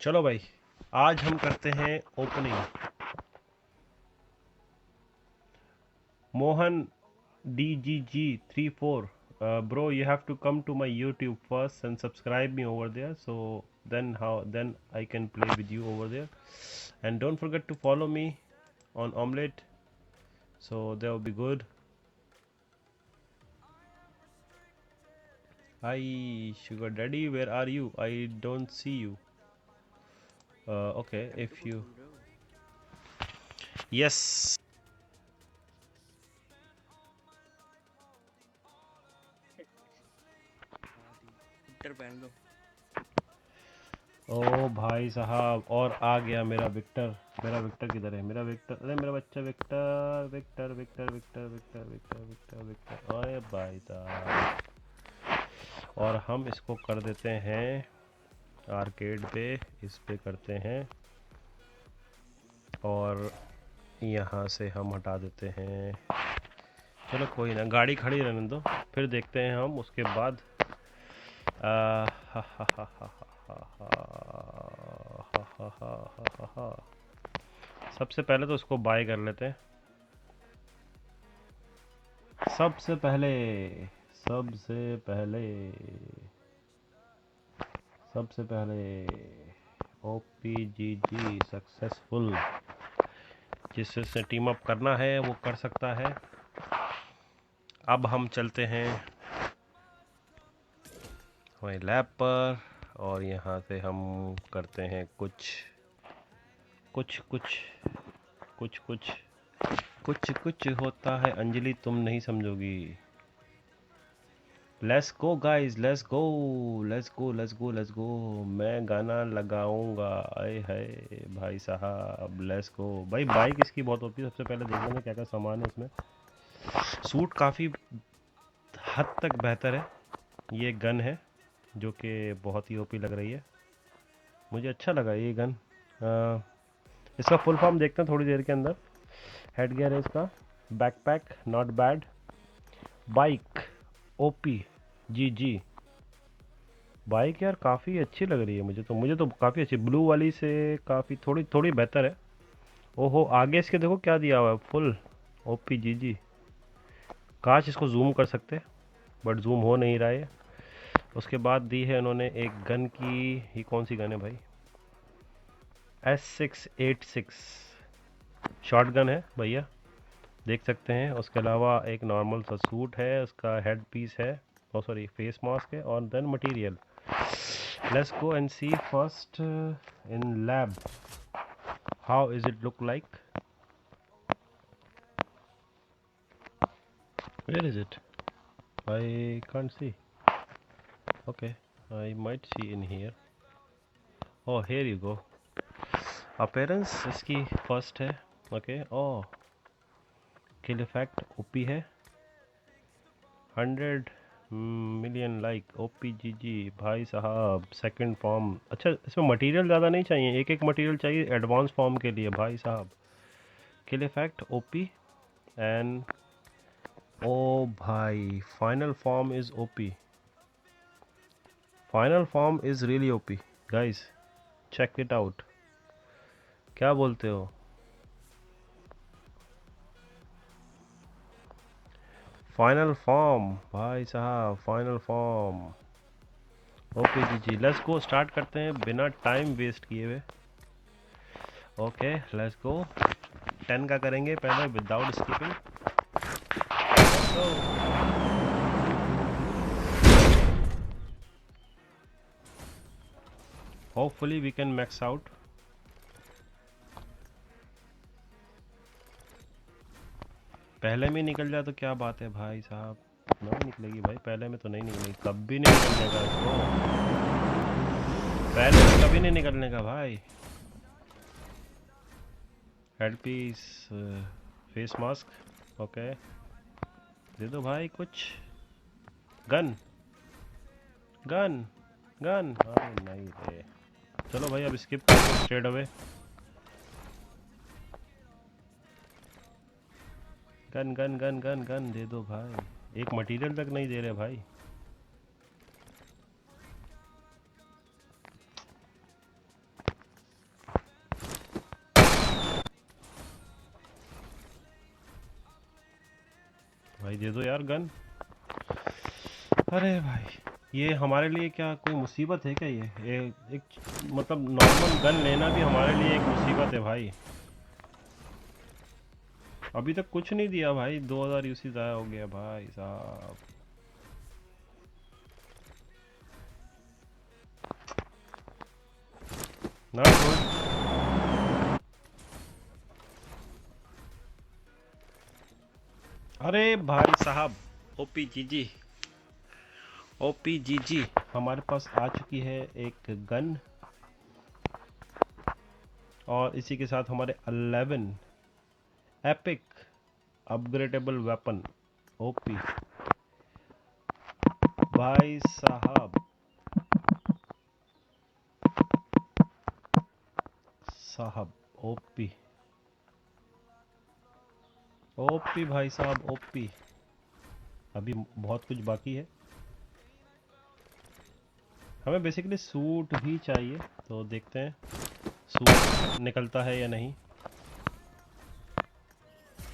चलो भाई, आज हम करते हैं opening. Mohan DGG34, bro, you have to come to my YouTube first and subscribe me over there. So then I can play with you over there. And don't forget to follow me on Omelette. So that will be good. Hi, Sugar Daddy, where are you? I don't see you. Okay, if you. Yes. Victor पहन लो। ओ भाई साहब, और आ गया मेरा Victor. मेरा Victor किधर है? मेरा विक्टर, अरे मेरा बच्चा Victor Victor Victor Victor Victor Victor Victor Victor, अरे भाई साहब। और हम इसको कर देते हैं आर्केड पे, इस पे करते हैं और यहाँ से हम हटा देते हैं। चलो कोई ना, गाड़ी खड़ी रहने दो, फिर देखते हैं हम उसके बाद। हा हा हा हा हा हा हा हा हा हा। सबसे पहले तो उसको बाय कर लेते हैं। सबसे पहले सबसे पहले सबसे पहले OPGG सक्सेसफुल। जिससे टीम अप करना है वो कर सकता है। अब हम चलते हैं हमारे लैब पर और यहाँ से हम करते हैं कुछ कुछ कुछ कुछ कुछ कुछ कुछ होता है। अंजलि, तुम नहीं समझोगी। Let's go guys, let's go let's go let's go let's go. मैं गाना लगाऊंगा। आए है भाई साहब, लेट्स गो भाई। बाइक इसकी बहुत होती है। सबसे पहले देख लेंगे क्या क्या सामान है इसमें। सूट काफ़ी हद तक बेहतर है। ये गन है जो कि बहुत ही ओपी लग रही है। मुझे अच्छा लगा ये गन। इसका फुल फॉर्म देखते हैं थोड़ी देर के अंदर। हेड गियर है इसका। Backpack not bad. Bike OPGG। Bike यार काफ़ी अच्छी लग रही है मुझे तो काफ़ी अच्छी। ब्लू वाली से काफ़ी थोड़ी थोड़ी बेहतर है। ओहो, आगे इसके देखो क्या दिया हुआ है, फुल OPGG। काश इसको जूम कर सकते, बट जूम हो नहीं रहा है। उसके बाद दी है उन्होंने एक गन की। ये कौन सी गन है भाई? S686 शॉर्ट गन है भैया, देख सकते हैं। उसके अलावा एक नॉर्मल सा सूट है, उसका हेड पीस है, ओ सॉरी फेस मास्क है, और then material. Let's go and see first in lab. How is it look like? Where is it? I can't see. Okay, I might see in here. Oh, here you go. Appearance इसकी first है. Okay. Oh, kill effect OP है. 100 million like OPGG भाई साहब। Second form अच्छा, इसमें material ज़्यादा नहीं चाहिए, एक एक मटेरियल चाहिए एडवांस फॉर्म के लिए भाई साहब। किल इफेक्ट OP एंड ओ भाई, final form is OP। Final form is really OP guys, check it out. क्या बोलते हो? फाइनल फॉर्म भाई साहब, final form OPGG। Let's go, start करते हैं बिना टाइम वेस्ट किए हुए। Okay let's go. 10 का करेंगे पहले without skipping. Hopefully we can max out. पहले में निकल जाए तो क्या बात है भाई साहब। नहीं निकलेगी भाई, पहले में तो नहीं निकलेगी, कभी नहीं निकलने का इसको। पहले में कभी नहीं निकलने का भाई। Head piece, face mask, okay दे दो भाई कुछ। गन गन गन, अरे नहीं दे। चलो भाई अब skip straight away. Gun gun gun gun gun दे दो भाई। एक मटेरियल तक नहीं दे रहे भाई। भाई दे दो यार गन। अरे भाई ये हमारे लिए क्या कोई मुसीबत है क्या? ये एक मतलब नॉर्मल गन लेना भी हमारे लिए एक मुसीबत है भाई। अभी तक कुछ नहीं दिया भाई, 2000 यूसी ज़ाया हो गया भाई साहब। Not good. अरे भाई साहब, ओपी जीजी, ओपी जीजी। हमारे पास आ चुकी है एक गन और इसी के साथ हमारे 11 एपिक अपग्रेडेबल वेपन ओपी भाई साहब। साहब ओपी ओपी भाई साहब ओपी। अभी बहुत कुछ बाकी है। हमें बेसिकली सूट भी चाहिए, तो देखते हैं सूट निकलता है या नहीं।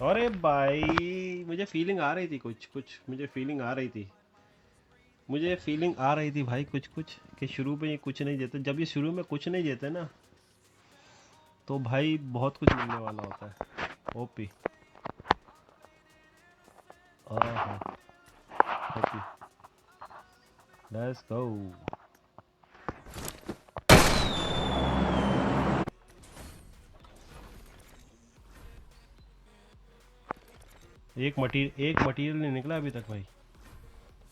अरे भाई मुझे फीलिंग आ रही थी, कुछ कुछ मुझे फीलिंग आ रही थी, मुझे फीलिंग आ रही थी भाई कुछ कुछ कि शुरू में ये कुछ नहीं देते। जब ये शुरू में कुछ नहीं देते ना तो भाई बहुत कुछ मिलने वाला होता है। OP OP, let's go. एक मटेरियल नहीं निकला अभी तक भाई।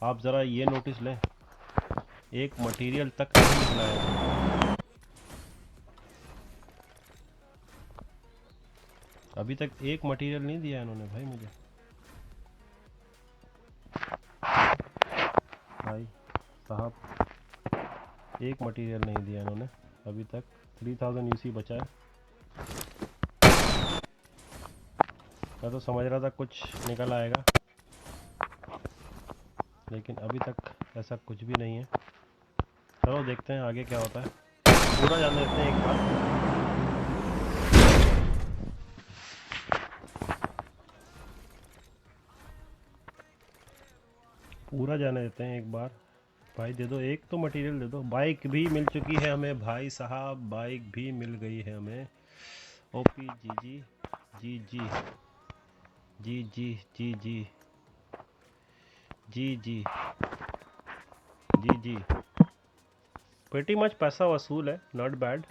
आप ज़रा ये नोटिस लें, एक मटेरियल तक नहीं निकला है अभी तक। एक मटेरियल नहीं दिया इन्होंने भाई मुझे। भाई साहब एक मटेरियल नहीं दिया इन्होंने अभी तक। 3000 यूसी बचा है। मैं तो समझ रहा था कुछ निकल आएगा, लेकिन अभी तक ऐसा कुछ भी नहीं है। चलो देखते हैं आगे क्या होता है। पूरा जान लेते हैं एक बार। पूरा जाने देते हैं एक बार। भाई दे दो, एक तो मटेरियल दे दो। बाइक भी मिल चुकी है हमें भाई साहब, बाइक भी मिल गई है हमें। ओपी जी जी जी जी जी जी जी जी जी जी जी जी। प्रेटी मच पैसा वसूल है, नॉट बैड।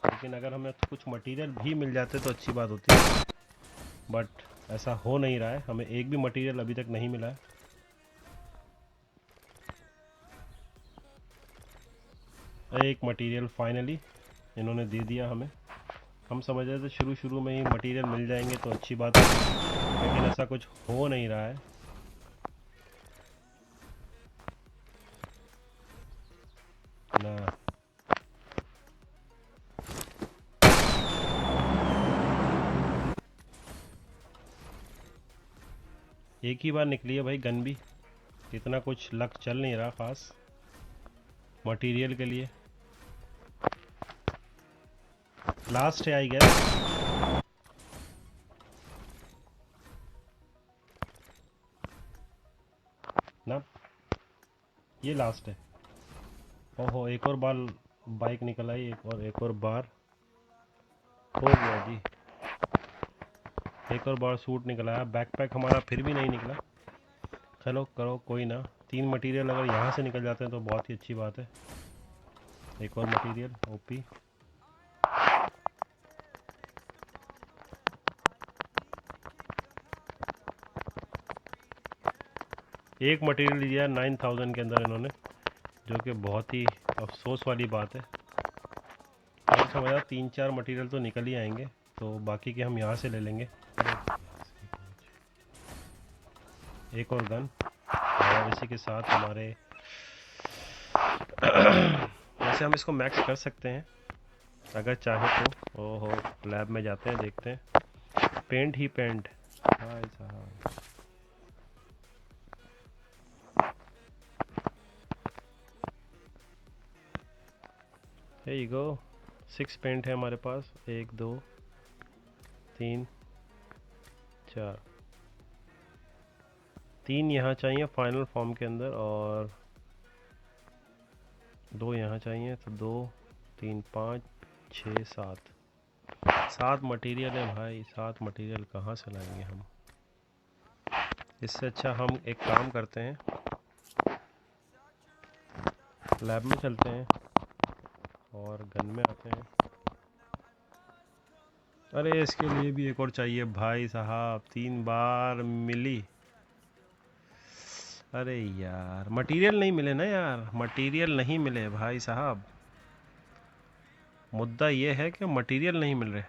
लेकिन अगर हमें कुछ मटेरियल भी मिल जाते तो अच्छी बात होती, बट ऐसा हो नहीं रहा है। हमें एक भी मटेरियल अभी तक नहीं मिला है। एक मटेरियल फाइनली इन्होंने दे दिया हमें। हम समझ रहे थे शुरू शुरू में ही मटेरियल मिल जाएंगे तो अच्छी बात है, लेकिन ऐसा कुछ हो नहीं रहा है ना। एक ही बार निकली है भाई गन भी, इतना कुछ लक चल नहीं रहा खास मटेरियल के लिए। लास्ट है आई गेस ना, ये लास्ट है। ओहो एक और बार बाइक निकल आई, एक और बार हो गया जी। एक और बार सूट निकला है, बैकपैक हमारा फिर भी नहीं निकला। चलो करो कोई ना, 3 मटेरियल अगर यहाँ से निकल जाते हैं तो बहुत ही अच्छी बात है। एक और मटेरियल ओपी। एक मटेरियल दिया 9000 के अंदर इन्होंने, जो कि बहुत ही अफसोस वाली बात है। मैं समझा 3-4 मटेरियल तो निकल ही आएंगे, तो बाकी के हम यहाँ से ले लेंगे। एक और गन और इसी के साथ हमारे वैसे हम इसको मैक्स कर सकते हैं अगर चाहे तो। ओहो लैब में जाते हैं, देखते हैं। पेंट ही पेंट भाई साहब। Here you go, 6 पेंट है हमारे पास, 1 2 3 4। 3 यहाँ चाहिए फाइनल फॉर्म के अंदर, और 2 यहाँ चाहिए, तो 2 3 5 6 7 7 मटेरियल है भाई। 7 मटेरियल कहाँ से लाएंगे हम? इससे अच्छा हम एक काम करते हैं, लैब में चलते हैं और गन में आते हैं। अरे इसके लिए भी एक और चाहिए भाई साहब, 3 बार मिली। अरे यार मटेरियल नहीं मिले ना यार, मटेरियल नहीं मिले भाई साहब। मुद्दा ये है कि मटेरियल नहीं मिल रहे।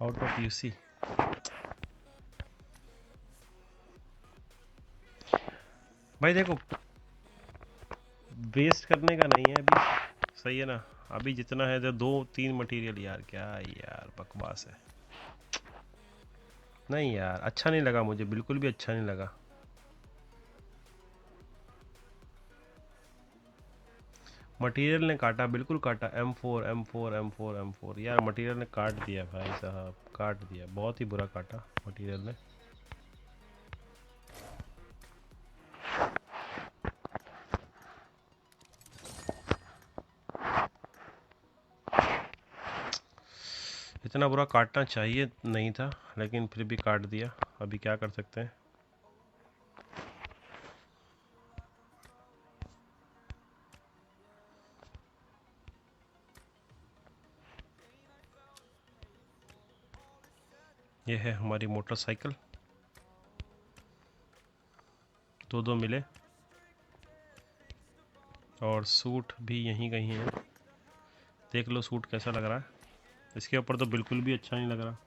Out of UC. भाई देखो, वेस्ट करने का नहीं है अभी, सही है ना? अभी जितना है जो 2 3 मटेरियल, यार क्या यार बकवास है। नहीं यार अच्छा नहीं लगा मुझे, बिल्कुल भी अच्छा नहीं लगा। मटेरियल ने काटा, बिल्कुल काटा। M4 M4 M4 M4 यार मटेरियल ने काट दिया भाई साहब, काट दिया, बहुत ही बुरा काटा मटेरियल ने। इतना बुरा काटना चाहिए नहीं था, लेकिन फिर भी काट दिया, अभी क्या कर सकते हैं। ये है हमारी मोटरसाइकिल, 2 मिले, और सूट भी यहीं कहीं है। देख लो सूट कैसा लग रहा है। इसके ऊपर तो बिल्कुल भी अच्छा नहीं लग रहा।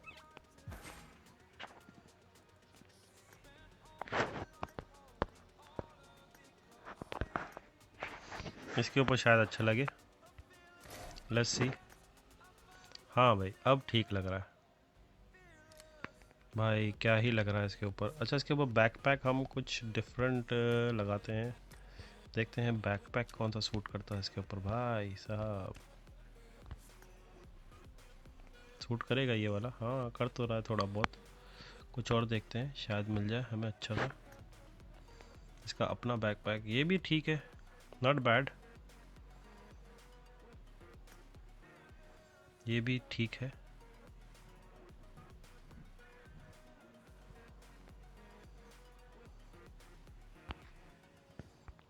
इसके ऊपर शायद अच्छा लगे, लेट्स सी। हाँ भाई अब ठीक लग रहा है भाई, क्या ही लग रहा है इसके ऊपर। अच्छा इसके ऊपर बैकपैक हम कुछ डिफरेंट लगाते हैं, देखते हैं बैकपैक कौन सा सूट करता है इसके ऊपर। भाई साहब सूट करेगा ये वाला? हाँ कर तो रहा है थोड़ा बहुत। कुछ और देखते हैं, शायद मिल जाए हमें अच्छा सा। इसका अपना बैकपैक, ये भी ठीक है, नॉट बैड, ये भी ठीक है।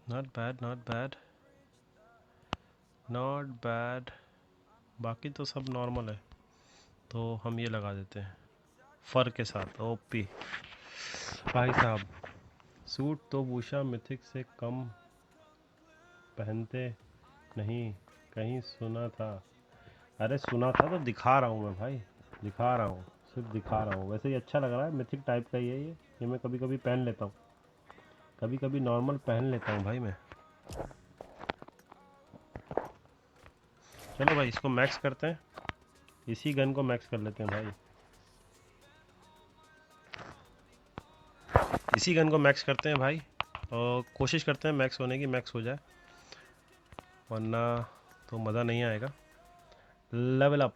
Not bad not bad not bad. बाकी तो सब नॉर्मल है, तो हम ये लगा देते हैं फर के साथ। ओपी भाई साहब, सूट तो भूषा मिथिक से कम पहनते नहीं, कहीं सुना था? अरे सुना था तो दिखा रहा हूँ मैं भाई, दिखा रहा हूँ, सिर्फ दिखा रहा हूँ। वैसे ही अच्छा लग रहा है, मिथिक टाइप का ही है ये मैं कभी कभी पहन लेता हूँ, कभी कभी नॉर्मल पहन लेता हूँ भाई मैं। चलो भाई इसको मैक्स करते हैं, इसी गन को मैक्स कर लेते हैं भाई, इसी गन को मैक्स करते हैं भाई, और कोशिश करते हैं मैक्स होने की, मैक्स हो जाए, वरना तो मज़ा नहीं आएगा। Level up,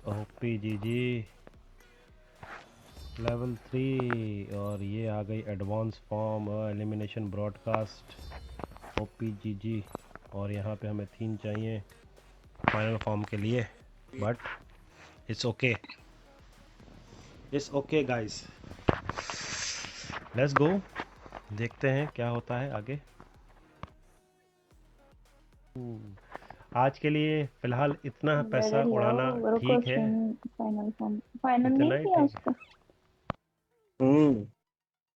OP G G, level 3, और ये आ गई advance form elimination broadcast, OP G G. और यहाँ पे हमें 3 चाहिए फाइनल फॉर्म के लिए, but it's okay, it's okay guys, let's गो, देखते हैं क्या होता है आगे। आज के लिए फिलहाल इतना पैसा वेरी लो उड़ाना रुको ठीक है, स्विंग फाइनल फॉर्म फाइनल इतना नहीं ही किया ठीक है। उसका। हम्म